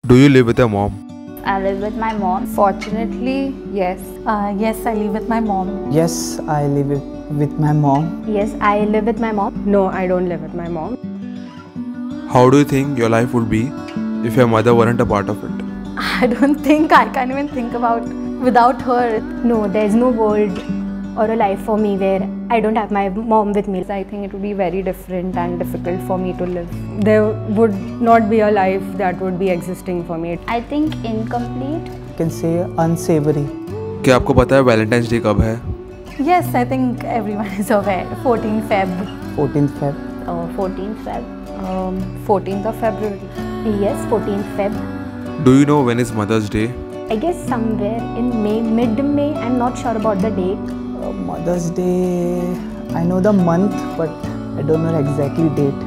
Do you live with your mom? I live with my mom. Fortunately, yes. Yes, I live with my mom. Yes, I live with my mom. Yes, I live with my mom. No, I don't live with my mom. How do you think your life would be if your mother weren't a part of it? I don't think I can even think about without her. No, there's no world or a life for me where I don't have my mom with me. I think it would be very different and difficult for me to live. There would not be a life that would be existing for me. I think incomplete. You can say unsavory. क्या आपको पता है Valentine's day कब है? Yes, I think everyone is aware. 14th Feb. 14th Feb. 14th Feb. 14th of February. Yes, 14th Feb. Do you know when is Mother's Day? I guess somewhere in May, mid-May. I'm not sure about the date. Mother's Day, I know the month, but I don't know exactly date.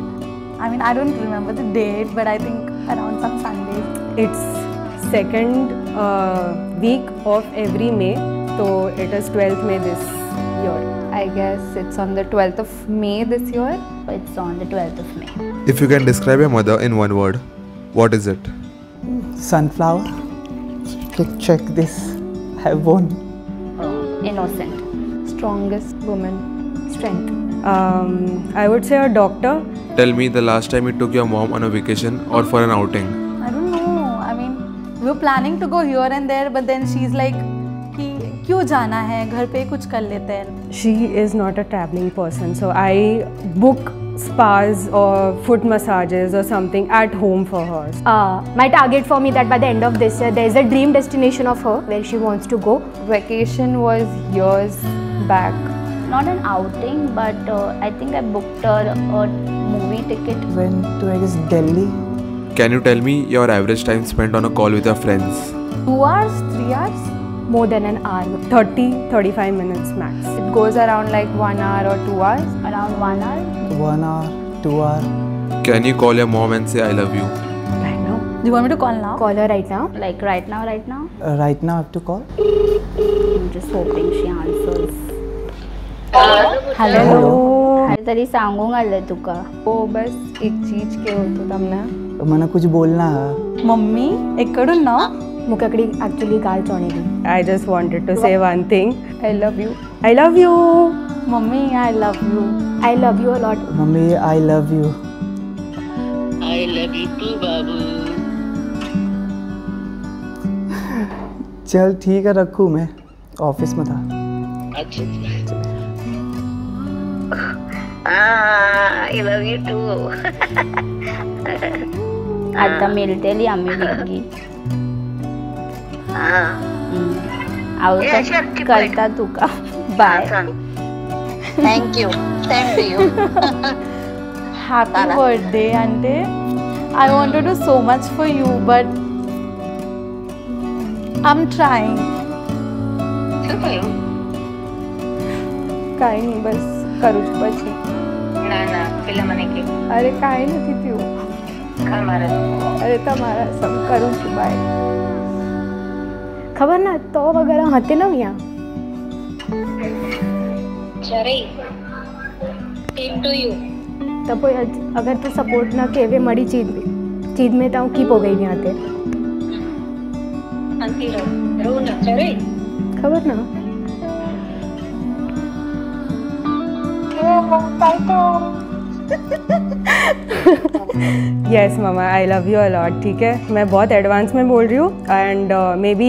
I mean, I don't remember the date, but I think around some Sunday. It's second week of every May, so it is 12th May this year. I guess it's on the 12th of May this year. It's on the 12th of May. If you can describe your mother in one word, what is it? Sunflower. Check this. I won. Innocent. Strongest woman. Strength. I would say a doctor. Tell me the last time you took your mom on a vacation or for an outing. I don't know. I mean, we were planning to go here and there, but then she's like, कि क्यों जाना है घर पे कुछ कर लेते हैं. She is not a traveling person, so I book spas or foot massages or something at home for her. My target for me that by the end of this year, there is a dream destination of her where she wants to go. Vacation was years back. Not an outing, but I think I booked her a movie ticket. Went to, I guess, Delhi. Can you tell me your average time spent on a call with your friends? 2 hours, 3 hours? More than an hour. 30-35 minutes max. It goes around like 1 hour or 2 hours. Around 1 hour. 1 hour, 2 hour. Can you call your mom and say I love you? Right now. Do you want me to call now? Call her right now. Like right now. Right now I have to call? I'm just hoping she answers. Hello. तरी सांगूंगा तुका. हो बस एक चीज के होतो तमना. मला कुछ बोलना है. मम्मी इकडून ना मुखाकडी actually गाल चोणेगी. I just wanted to say one thing. I love you. I love you. Mummy I love you. I love you a lot. Mummy I love you. I love you too, बाबू. चल ठीक है रखूँ मैं office में था. अच्छा. I love you too. आता मिळतेली आम्ही निघी. आवडत करता तुका. Bye. Thank you. Same to you. Happy birthday, Auntie. I want to do so much for you, but I'm trying. કાઈ નહીં બસ કરું છું પછી. ના ના પેલા મને કે અરે કાઈ નથી થયું. મારા અરે તમારા સમ કરું છું બાય. ખબર ના તો વગેરે હતી ને અહીંયા. ચરે same to you. तो अगर तू सपोर्ट ना केवे मड़ी चीज में तो कीप हो गई यहाँ पे. अंती रो ना चरे. खबर ना. Yes mama, I love you a lot. ठीक है मैं बहुत एडवांस में बोल रही हूँ and maybe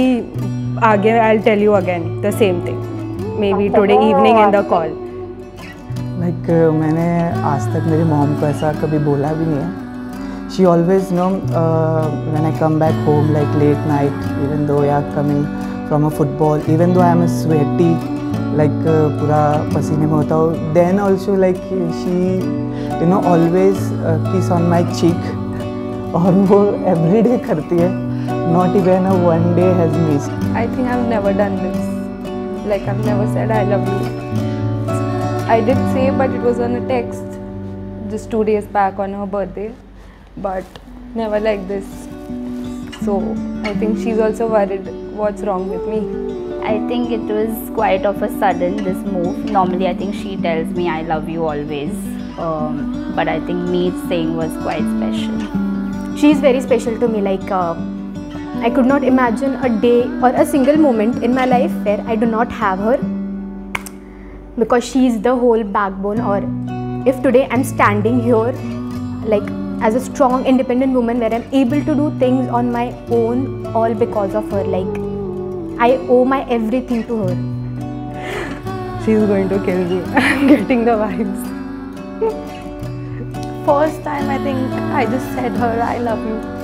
आगे I'll tell you again the same thing. Maybe today evening in the call. Like मैंने आज तक मेरी मॉम को ऐसा कभी बोला भी नहीं है. She always know when I come back home like late night, even though I am coming from a football, even though I am sweaty, like पूरा पसीने में होता हूँ. Then also like she always kiss on my cheek. और वो every day करती है. Not even a one day has missed. I think I've never done this. Like I've never said I love you. I did say, but it was on a text just 2 days back on her birthday, but never like this. So I think she's also worried what's wrong with me. I think it was quite of a sudden, this move. Normally I think she tells me I love you always, but I think me saying was quite special. She's very special to me, like I could not imagine a day or a single moment in my life where I do not have her, because she is the whole backbone. Or if today I'm standing here like as a strong independent woman where I'm able to do things on my own, all because of her. Like I owe my everything to her. She's going to kill me. I'm getting the vibes. First time I think I just said her I love you.